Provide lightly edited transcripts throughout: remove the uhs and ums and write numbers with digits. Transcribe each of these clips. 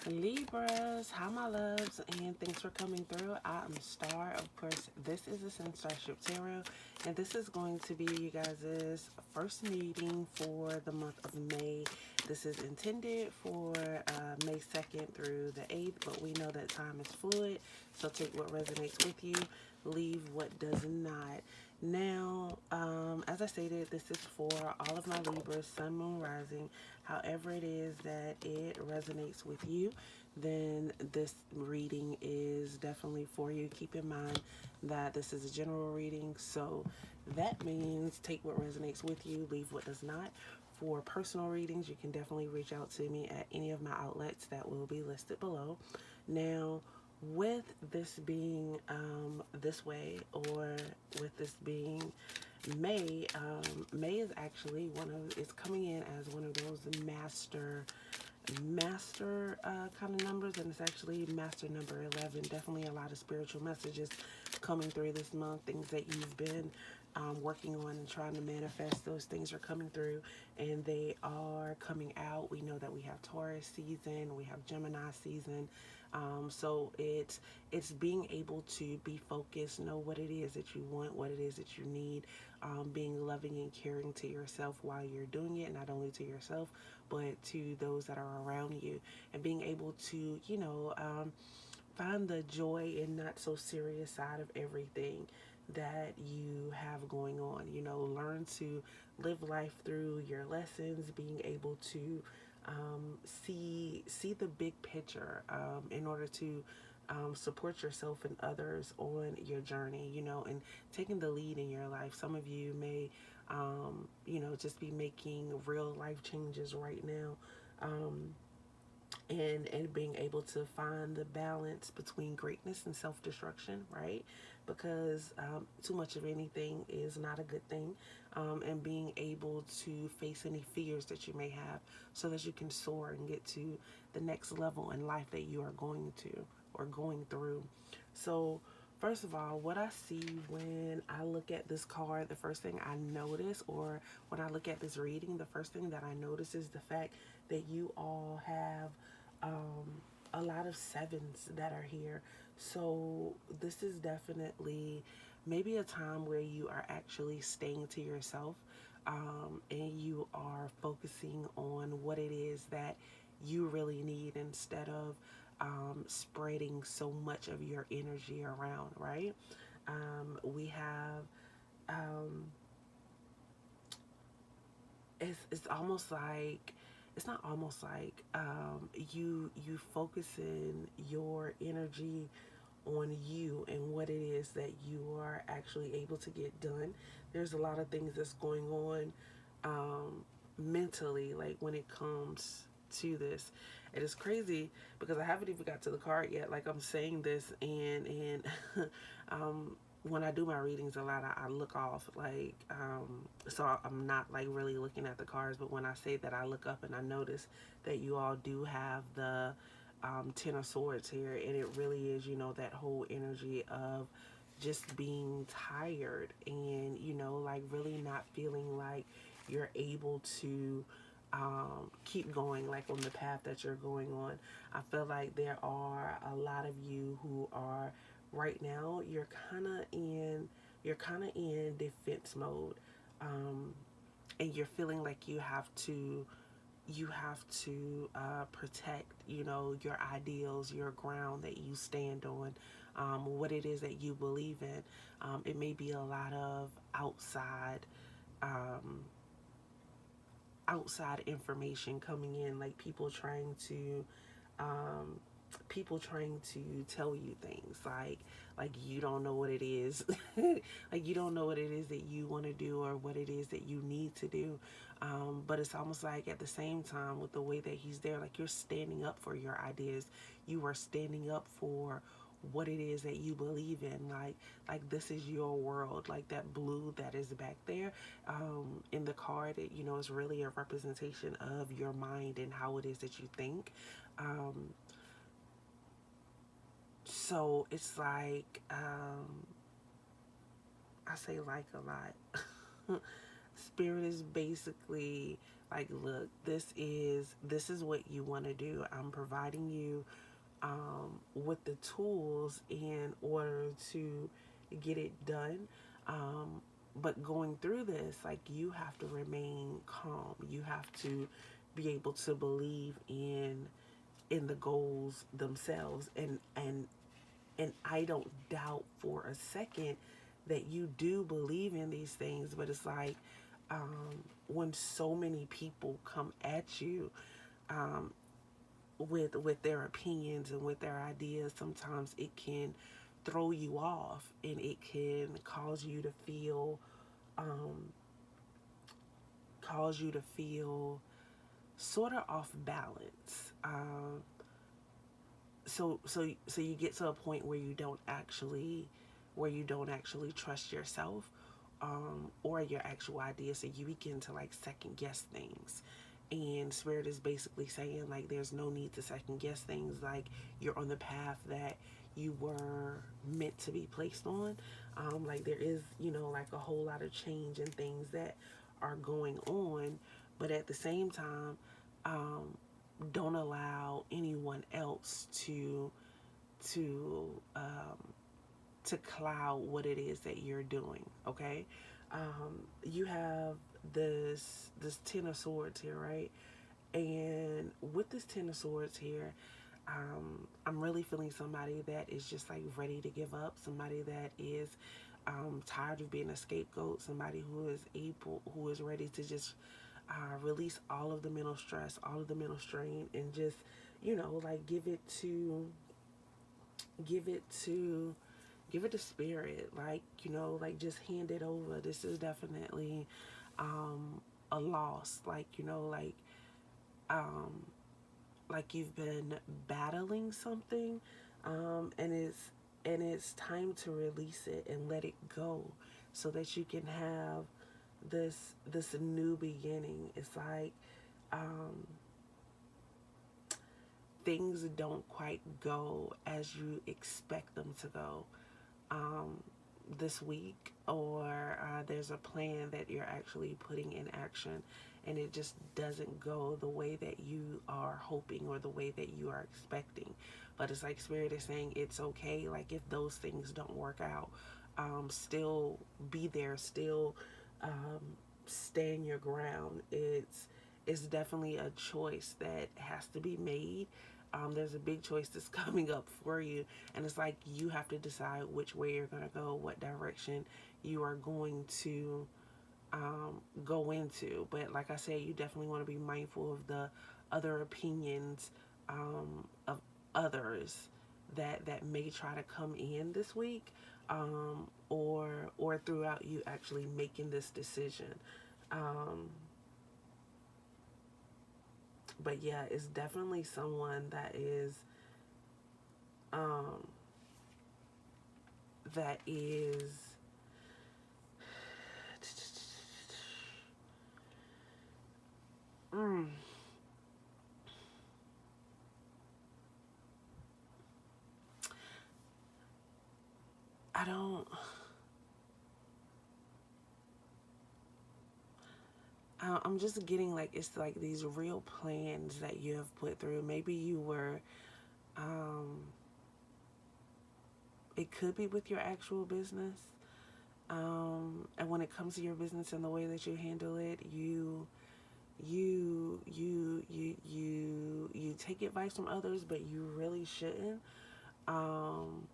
Libras, hi my loves, and thanks for coming through. I am Star. Of course, this is Ascendstar Tarot, and this is going to be you guys' first meeting for the month of May. This is intended for May 2nd through the 8th, but we know that time is fluid, so take what resonates with you, leave what does not. Now, as I stated, this is for all of my Libras, Sun, Moon, Rising. However it is that it resonates with you, then this reading is definitely for you. Keep in mind that this is a general reading, so that means take what resonates with you, leave what does not. For personal readings, you can definitely reach out to me at any of my outlets that will be listed below. Now, with this being this way, or with this being May, May is actually it's coming in as one of those master kind of numbers, and it's actually master number 11. Definitely a lot of spiritual messages coming through this month, things that you've been working on and trying to manifest. Those things are coming through, and they are coming out. We know that we have Taurus season, we have Gemini season. So it's being able to be focused, know what it is that you want, what it is that you need, being loving and caring to yourself while you're doing it, not only to yourself, but to those that are around you, and being able to, find the joy and not so serious side of everything that you have going on. Learn to live life through your lessons, being able to see the big picture in order to support yourself and others on your journey, and taking the lead in your life. Some of you may, just be making real life changes right now. And being able to find the balance between greatness and self-destruction, right? Because too much of anything is not a good thing. And being able to face any fears that you may have so that you can soar and get to the next level in life that you are going to or going through. So first of all, what I see when I look at this card, the first thing I notice, or when I look at this reading, the first thing that I notice is the fact that you all have a lot of sevens that are here. So this is definitely maybe a time where you are actually staying to yourself, and you are focusing on what it is that you really need instead of spreading so much of your energy around, right? We have it's almost like, it's not almost like, you focusing your energy on you and what it is that you are actually able to get done. There's a lot of things that's going on mentally, like when it comes to this. It is crazy because I haven't even got to the card yet. Like, I'm saying this, and when I do my readings a lot, I look off, like, so I'm not like really looking at the cards. But when I say that, I look up and I notice that you all do have the Ten of Swords here, and it really is, that whole energy of just being tired, and like really not feeling like you're able to keep going, like on the path that you're going on. I feel like there are a lot of you who are right now, you're kind of in defense mode, and you're feeling like you have to protect, your ideals, your ground that you stand on, what it is that you believe in. It may be a lot of um, outside information coming in, like um, people trying to tell you things, like you don't know what it is, like you don't know what it is that you want to do or what it is that you need to do. But it's almost like at the same time, with the way that he's there, like you're standing up for your ideas, you are standing up for what it is that you believe in, like this is your world. Like that blue that is back there in the card, is really a representation of your mind and how it is that you think. So it's like, I say like a lot. Spirit is basically like, look, this is what you want to do. I'm providing you with the tools in order to get it done. Um, but going through this, like, you have to remain calm. You have to be able to believe in the goals themselves, and I don't doubt for a second that you do believe in these things, but it's like, when so many people come at you, um, with their opinions and with their ideas, sometimes it can throw you off, and it can um, cause you to feel sort of off balance. So you get to a point where you don't actually trust yourself, or your actual ideas, so you begin to like second guess things. And Spirit is basically saying, like, there's no need to second guess things. Like, you're on the path that you were meant to be placed on. Like, there is, like, a whole lot of change and things that are going on, but at the same time, um, don't allow anyone else to um, to cloud what it is that you're doing. Okay, you have this Ten of Swords here, right? And with this Ten of Swords here, I'm really feeling somebody that is just like ready to give up, somebody that is tired of being a scapegoat, somebody who is ready to just release all of the mental stress, all of the mental strain, and just, like, give it to Spirit, like, like, just hand it over. This is definitely a loss, like, um like you've been battling something, and it's time to release it and let it go, so that you can have this new beginning. It's like, um things don't quite go as you expect them to go, um, this week, or there's a plan that you're actually putting in action, and it just doesn't go the way that you are hoping or the way that you are expecting. But it's like Spirit is saying it's okay. Like, if those things don't work out, still be there, still um, stand your ground. It's definitely a choice that has to be made. There's a big choice that's coming up for you, and it's like you have to decide which way you're going to go, what direction you are going to go into. But like I said, you definitely want to be mindful of the other opinions, of others that may try to come in this week, or throughout you actually making this decision. Um, but yeah, it's definitely someone um, that is mm, I don't I'm just getting like it's like these real plans that you have put through. Maybe you were um it could be with your actual business. And when it comes to your business and the way that you handle it, you take advice from others, but you really shouldn't. Um,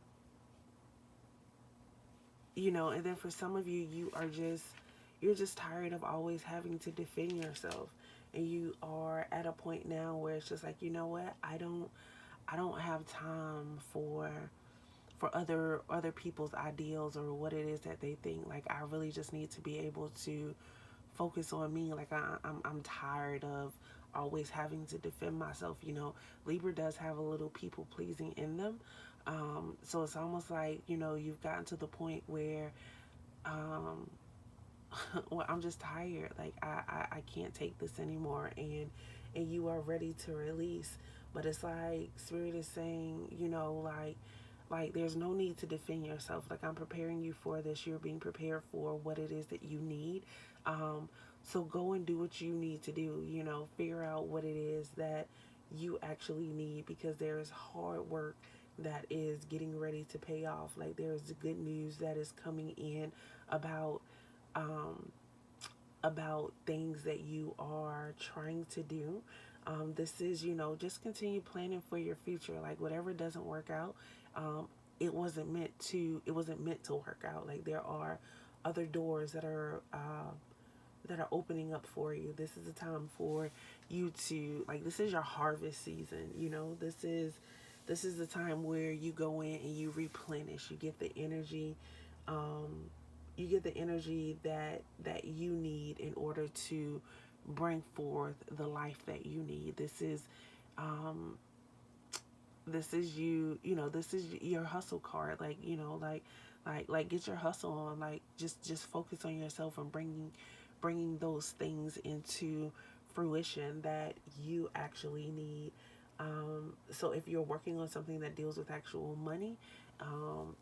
and then for some of you, you're just tired of always having to defend yourself, and you are at a point now where it's just like, you know what, I don't have time for other people's ideals or what it is that they think. Like, I really just need to be able to focus on me. Like, I'm tired of always having to defend myself. Libra does have a little people pleasing in them. So it's almost like, you've gotten to the point where, um, well, I'm just tired. Like, I can't take this anymore. And you are ready to release. But it's like Spirit is saying, like, Like, there's no need to defend yourself. Like, I'm preparing you for this. You're being prepared for what it is that you need. Um, so go and do what you need to do. You know, figure out what it is that you actually need, because there is hard work that is getting ready to pay off. Like, there's the good news that is coming in about um, about things that you are trying to do. This is, you know, just continue planning for your future. Like, whatever doesn't work out, um, it wasn't meant to work out. Like, there are other doors that are opening up for you. This is a time for you to, like, this is your harvest season. You know, this is the time where you go in and you replenish. Um, you get the energy that you need in order to bring forth the life that you need. Um, this is you. You know, this is your hustle card. Like, you know, like get your hustle on. Like, just focus on yourself and bringing those things into fruition that you actually need. So if you're working on something that deals with actual money,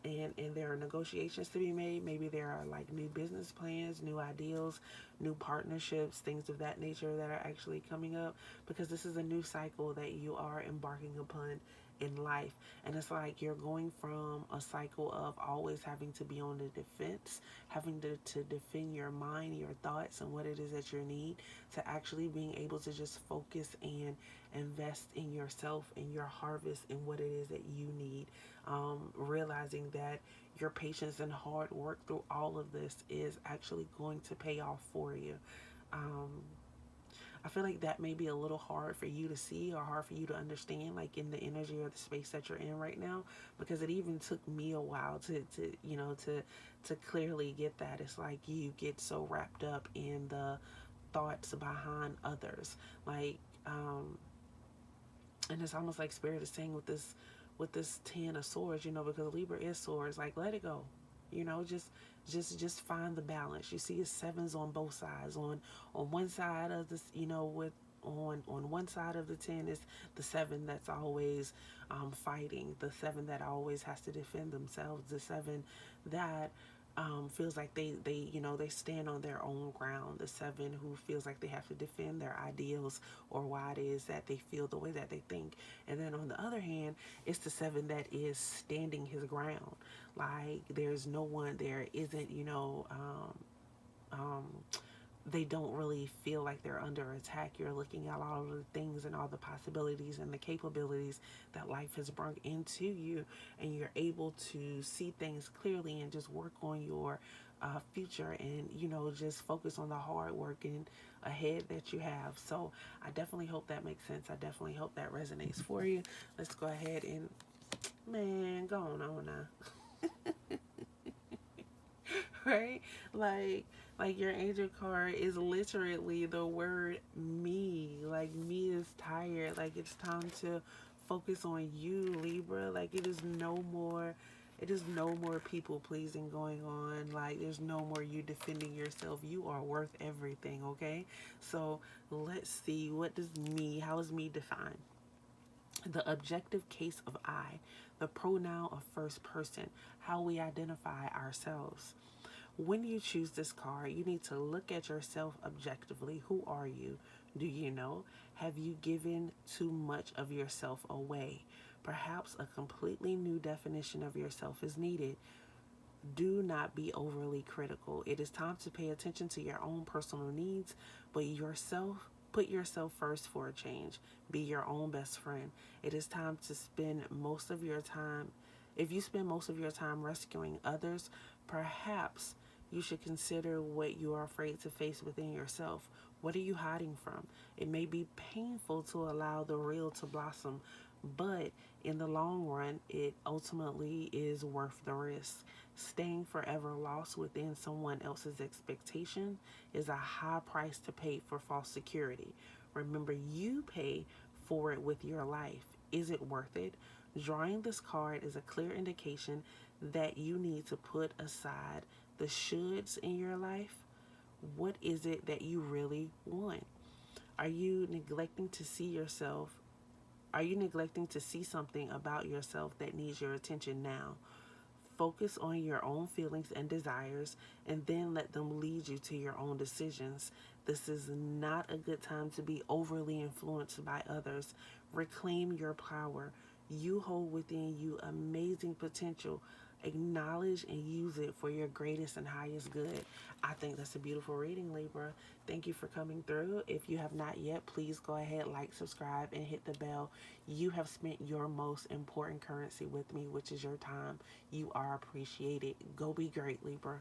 and there are negotiations to be made, maybe there are like new business plans, new ideals, new partnerships, things of that nature that are actually coming up, because this is a new cycle that you are embarking upon in life. And it's like you're going from a cycle of always having to be on the defense, having to defend your mind, your thoughts, and what it is that you need, to actually being able to just focus and invest in yourself and your harvest and what it is that you need. Realizing that your patience and hard work through all of this is actually going to pay off for you. Um, I feel like that may be a little hard for you to see or hard for you to understand, like in the energy or the space that you're in right now, because it even took me a while to you know, to clearly get that. It's like you get so wrapped up in the thoughts behind others, like, and it's almost like spirit is saying with this 10 of swords, you know, because Libra is swords, like, let it go. You know, just find the balance. You see it's sevens on both sides. On one side of this, you know, with on one side of the 10 is the 7 that's always fighting, the 7 that always has to defend themselves, the 7 that feels like they you know, they stand on their own ground, the 7 who feels like they have to defend their ideals or why it is that they feel the way that they think. And then on the other hand, it's the 7 that is standing his ground. Like, there's no one, there isn't, you know, um, they don't really feel like they're under attack. You're looking at all of the things and all the possibilities and the capabilities that life has brought into you, and you're able to see things clearly and just work on your future, and, you know, just focus on the hard work and ahead that you have. So I definitely hope that makes sense. I definitely hope that resonates for you. Let's go ahead and, man, go on now. Right? Like your angel card is literally the word me. Like, me is tired. Like, it's time to focus on you, Libra. Like, it is no more people pleasing going on. Like, there's no more you defending yourself. You are worth everything, okay? So let's see, how is me defined? The objective case of I, the pronoun of first person, how we identify ourselves. When you choose this card, you need to look at yourself objectively. Who are you? Do you know? Have you given too much of yourself away? Perhaps a completely new definition of yourself is needed. Do not be overly critical. It is time to pay attention to your own personal needs, but put yourself first for a change. Be your own best friend. It is time to spend most of your time, if you spend most of your time rescuing others, perhaps you should consider what you are afraid to face within yourself. What are you hiding from? It may be painful to allow the real to blossom, but in the long run, it ultimately is worth the risk. Staying forever lost within someone else's expectation is a high price to pay for false security. Remember, you pay for it with your life. Is it worth it? Drawing this card is a clear indication that you need to put aside the shoulds in your life. What is it that you really want? Are you neglecting to see yourself Are you neglecting to see something about yourself that needs your attention now? Focus on your own feelings and desires, and then let them lead you to your own decisions. This is not a good time to be overly influenced by others. Reclaim your power. You hold within you amazing potential. Acknowledge and use it for your greatest and highest good. I think that's a beautiful reading, Libra. Thank you for coming through. If you have not yet, please go ahead, like, subscribe, and hit the bell. You have spent your most important currency with me, which is your time. You are appreciated. Go be great, Libra.